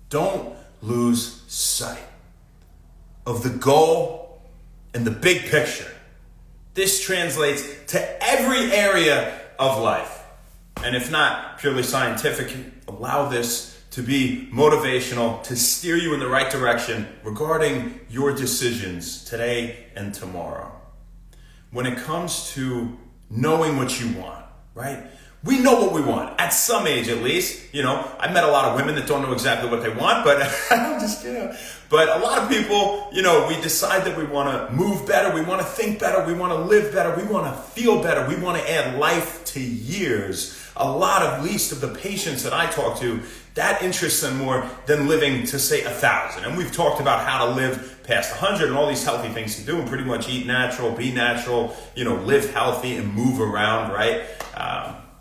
Don't lose sight of the goal and the big picture. This translates to every area of life. And if not purely scientific, allow this to be motivational, to steer you in the right direction regarding your decisions today and tomorrow. When it comes to knowing what you want, right? We know what we want, at some age at least. You know, I met a lot of women that don't know exactly what they want, but I'm just kidding. But a lot of people, you know, we decide that we want to move better, we want to think better, we want to live better, we want to feel better, we want to add life to years. A lot of least of the patients that I talk to, that interests them more than living to say 1,000. And we've talked about how to live past 100 and all these healthy things to do and pretty much eat natural, be natural, you know, live healthy and move around, right?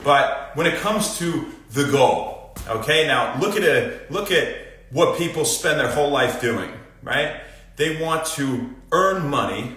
But when it comes to the goal, okay, now look at what people spend their whole life doing, right? They want to earn money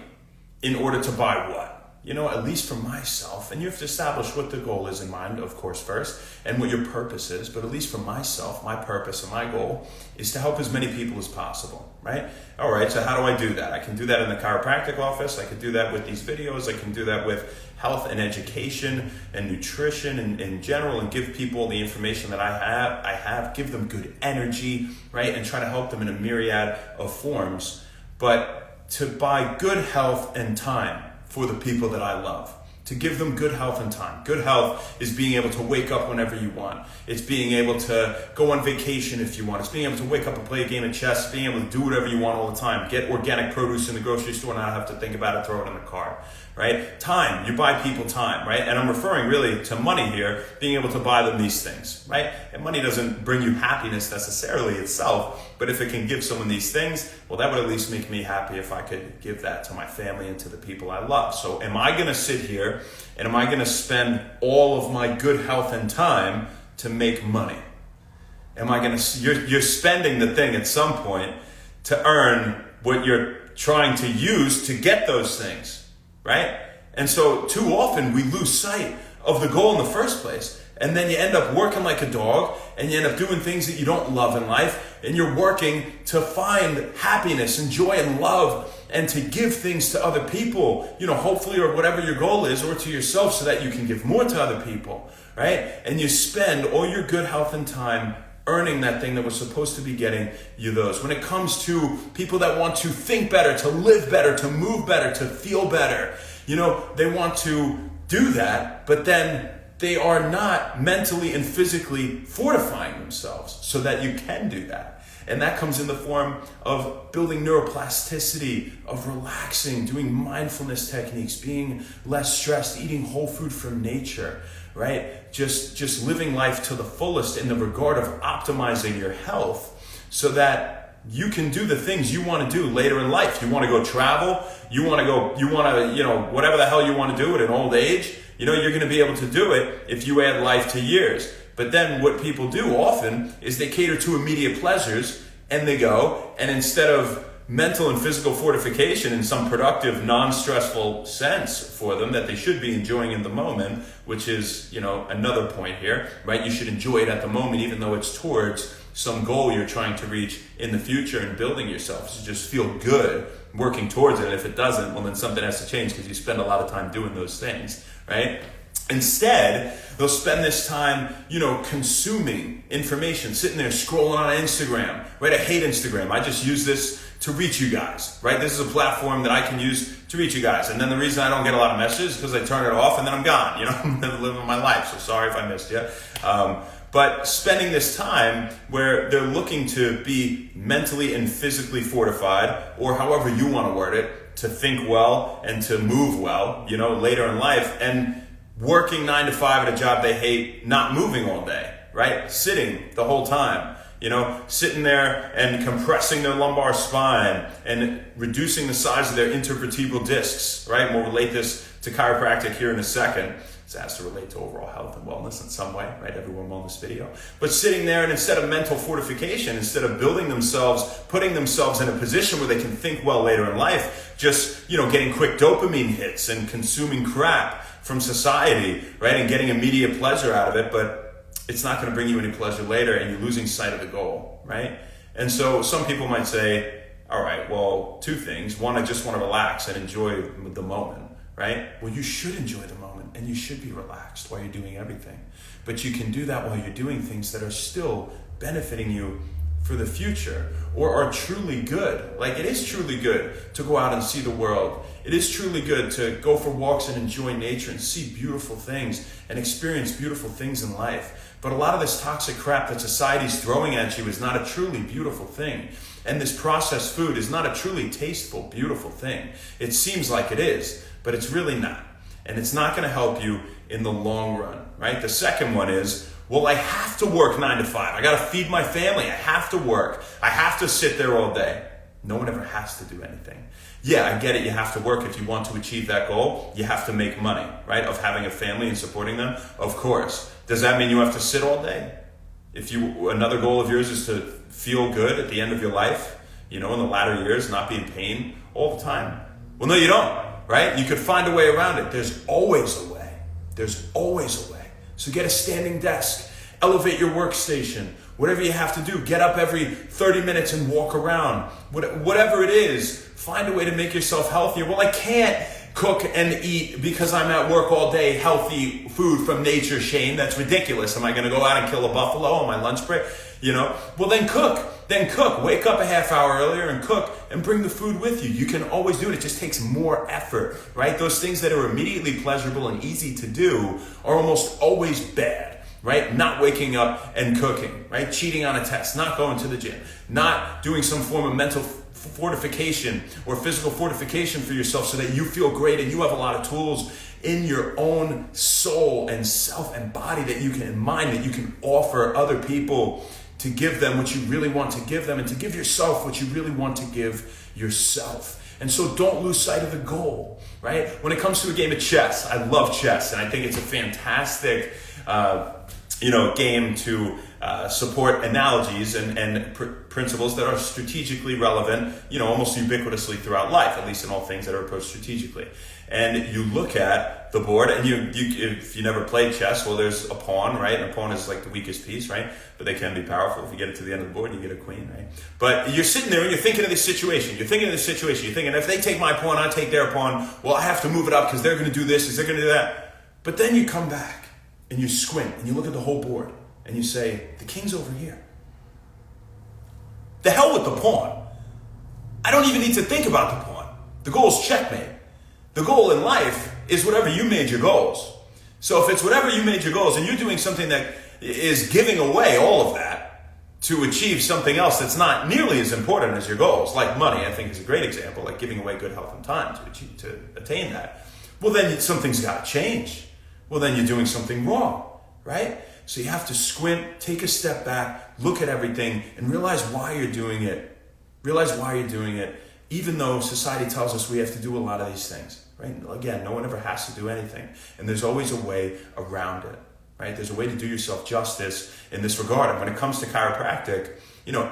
in order to buy what? You know, at least for myself, and you have to establish what the goal is in mind, of course, first, and what your purpose is, but at least for myself, my purpose and my goal is to help as many people as possible, right? All right, so how do I do that? I can do that in the chiropractic office, I can do that with these videos, I can do that with health and education and nutrition in general, and give people the information that I have, give them good energy, right, and try to help them in a myriad of forms, but to buy good health and time for the people that I love, to give them good health and time. Good health is being able to wake up whenever you want. It's being able to go on vacation if you want. It's being able to wake up and play a game of chess, being able to do whatever you want all the time. Get organic produce in the grocery store, not have to think about it, throw it in the cart, right? Time, you buy people time, right? And I'm referring really to money here, being able to buy them these things, right? And money doesn't bring you happiness necessarily itself, but if it can give someone these things, well, that would at least make me happy if I could give that to my family and to the people I love. So am I going to sit here and am I going to spend all of my good health and time to make money? Am I going to, you're spending the thing at some point to earn what you're trying to use to get those things, right? And so too often we lose sight of the goal in the first place. And then you end up working like a dog and you end up doing things that you don't love in life. And you're working to find happiness and joy and love and to give things to other people, you know, hopefully, or whatever your goal is, or to yourself so that you can give more to other people, right? And you spend all your good health and time earning that thing that was supposed to be getting you those. When it comes to people that want to think better, to live better, to move better, to feel better, you know, they want to do that, but then they are not mentally and physically fortifying themselves so that you can do that. And that comes in the form of building neuroplasticity, of relaxing, doing mindfulness techniques, being less stressed, eating whole food from nature, right? Just living life to the fullest in the regard of optimizing your health so that you can do the things you want to do later in life. You want to go travel, you want to, you know, whatever the hell you want to do at an old age, you know, you're going to be able to do it if you add life to years. But then what people do often is they cater to immediate pleasures and they go, and instead of mental and physical fortification in some productive, non-stressful sense for them that they should be enjoying in the moment, which is, you know, another point here, right? You should enjoy it at the moment, even though it's towards some goal you're trying to reach in the future and building yourself. So just feel good working towards it. And if it doesn't, well, then something has to change because you spend a lot of time doing those things, right? Instead, they'll spend this time, you know, consuming information, sitting there scrolling on Instagram, right? I hate Instagram. I just use this to reach you guys, right? This is a platform that I can use to reach you guys. And then the reason I don't get a lot of messages is because I turn it off and then I'm gone, you know, I'm living my life. So sorry if I missed you. But spending this time where they're looking to be mentally and physically fortified, or however you want to word it, to think well and to move well, you know, later in life, and working 9 to 5 at a job they hate, not moving all day, right? Sitting the whole time, you know, sitting there and compressing their lumbar spine and reducing the size of their intervertebral discs, right? We'll relate this to chiropractic here in a second. It has to relate to overall health and wellness in some way, right? Everyone on this video. But sitting there and instead of mental fortification, instead of building themselves, putting themselves in a position where they can think well later in life, just, you know, getting quick dopamine hits and consuming crap from society, right? And getting immediate pleasure out of it, but it's not going to bring you any pleasure later and you're losing sight of the goal, right? And so some people might say, all right, well, two things. One, I just want to relax and enjoy the moment, right? Well, you should enjoy the moment and you should be relaxed while you're doing everything. But you can do that while you're doing things that are still benefiting you for the future or are truly good. Like, it is truly good to go out and see the world. It is truly good to go for walks and enjoy nature and see beautiful things and experience beautiful things in life. But a lot of this toxic crap that society's throwing at you is not a truly beautiful thing. And this processed food is not a truly tasteful, beautiful thing. It seems like it is, but it's really not. And it's not going to help you in the long run, right? The second one is, well, I have to work 9 to 5. I got to feed my family. I have to work. I have to sit there all day. No one ever has to do anything. Yeah, I get it. You have to work if you want to achieve that goal. You have to make money, right? Of having a family and supporting them. Of course. Does that mean you have to sit all day? If another goal of yours is to feel good at the end of your life, in the latter years, not be in pain all the time. Well, no, you don't, right? You could find a way around it. There's always a way. There's always a way. So get a standing desk, elevate your workstation, whatever you have to do. Get up every 30 minutes and walk around. Whatever it is, find a way to make yourself healthier. Well, I can't cook and eat because I'm at work all day, healthy food from nature, Shane. That's ridiculous. Am I going to go out and kill a buffalo on my lunch break? Well, then cook. Wake up a half hour earlier and cook and bring the food with you. You can always do it. It just takes more effort, right? Those things that are immediately pleasurable and easy to do are almost always bad, right? Not waking up and cooking, right? Cheating on a test, not going to the gym, not doing some form of mental fortification or physical fortification for yourself so that you feel great and you have a lot of tools in your own soul and self and body that you can, and mind that you can offer other people to give them what you really want to give them and to give yourself what you really want to give yourself. And so don't lose sight of the goal, right? When it comes to a game of chess, I love chess and I think it's a fantastic game to support analogies and principles that are strategically relevant, almost ubiquitously throughout life, at least in all things that are approached strategically. And you look at the board, and you if you never played chess, well, there's a pawn, right? And a pawn is like the weakest piece, right? But they can be powerful. If you get it to the end of the board, you get a queen, right? But you're sitting there and you're thinking of this situation. You're thinking, if they take my pawn, I take their pawn. Well, I have to move it up because they're going to do this, they're going to do that. But then you come back and you squint and you look at the whole board and you say, the king's over here. The hell with the pawn. I don't even need to think about the pawn. The goal's checkmate. The goal in life is whatever you made your goals. So if it's whatever you made your goals and you're doing something that is giving away all of that to achieve something else that's not nearly as important as your goals, like money, I think is a great example, like giving away good health and time to attain that. Well, then something's got to change. Well, then you're doing something wrong, right? So you have to squint, take a step back, look at everything, and realize why you're doing it. Even though society tells us we have to do a lot of these things, right? Again, no one ever has to do anything. And there's always a way around it, right? There's a way to do yourself justice in this regard. And when it comes to chiropractic,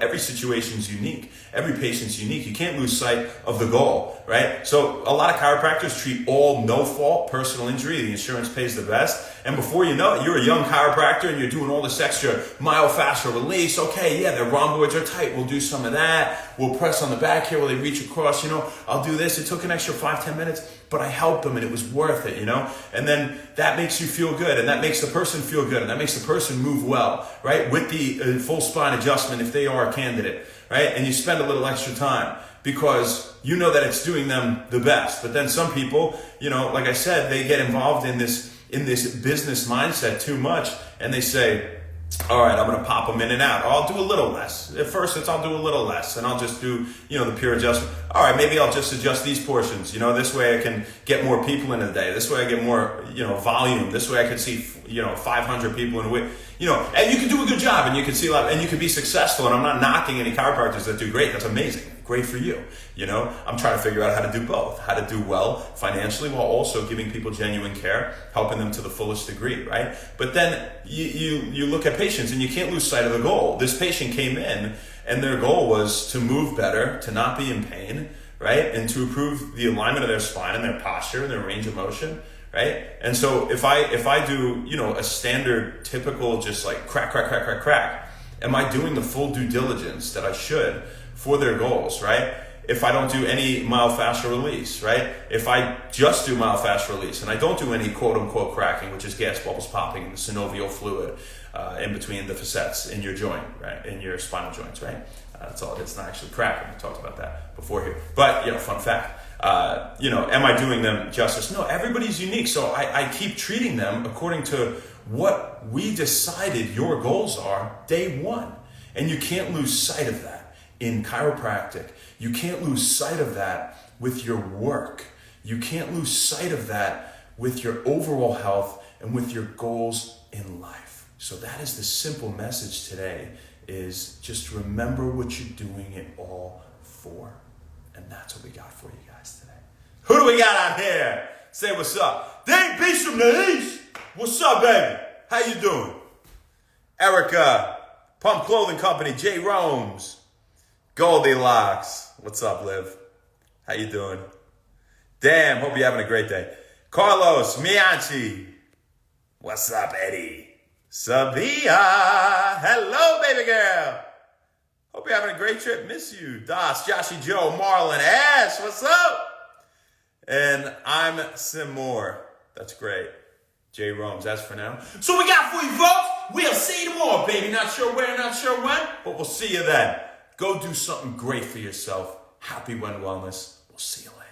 every situation's unique. Every patient's unique. You can't lose sight of the goal, right? So a lot of chiropractors treat all no-fault personal injury. The insurance pays the best. And before you know it, you're a young chiropractor and you're doing all this extra myofascial release. Okay, yeah, their rhomboids are tight. We'll do some of that. We'll press on the back here while they reach across. I'll do this. It took an extra 5-10 minutes, but I helped them and it was worth it, And then that makes you feel good and that makes the person feel good and that makes the person move well, right? With the full spine adjustment if they are a candidate, right? And you spend a little extra time because you know that it's doing them the best. But then some people, like I said, they get involved in this business mindset too much and they say, all right, I'm going to pop them in and out. Or I'll do a little less. At first, I'll do a little less, and I'll just do, the pure adjustment. All right, maybe I'll just adjust these portions. This way I can get more people in a day. This way I get more, volume. This way I can see, 500 people in a week. And you can do a good job, and you can see a lot, and you can be successful. And I'm not knocking any chiropractors that do great. That's amazing. Great for you. I'm trying to figure out how to do both, how to do well financially while also giving people genuine care, helping them to the fullest degree, right? But then you look at patients and you can't lose sight of the goal. This patient came in and their goal was to move better, to not be in pain, right? And to improve the alignment of their spine and their posture and their range of motion, right? And so if I do, a standard typical just like crack, Am I doing the full due diligence that I should for their goals, right? If I don't do any myofascial release, right? If I just do myofascial release and I don't do any quote unquote cracking, which is gas bubbles popping in the synovial fluid in between the facets in your joint, right? In your spinal joints, right? That's all. It's not actually cracking. We talked about that before here. But, fun fact, am I doing them justice? No, everybody's unique. So I keep treating them according to what we decided your goals are day one. And you can't lose sight of that in chiropractic. You can't lose sight of that with your work. You can't lose sight of that with your overall health and with your goals in life. So that is the simple message today, is just remember what you're doing it all for. And that's what we got for you guys today. Who do we got out here? Say what's up. Dave Beast from the East. What's up, baby? How you doing? Erica, Pump Clothing Company, J. Rome's, Goldilocks. What's up, Liv? How you doing? Damn, hope you're having a great day. Carlos, Mianchi. What's up, Eddie? Sabia. Hello, baby girl. Hope you're having a great trip. Miss you. Das, Joshy Joe, Marlon, Ash. What's up? And I'm Sim Moore. That's great. J. Rome's, that's for now. So we got for you, folks. We'll see you tomorrow, baby. Not sure where, not sure when, but we'll see you then. Go do something great for yourself. Happy When Wellness. We'll see you later.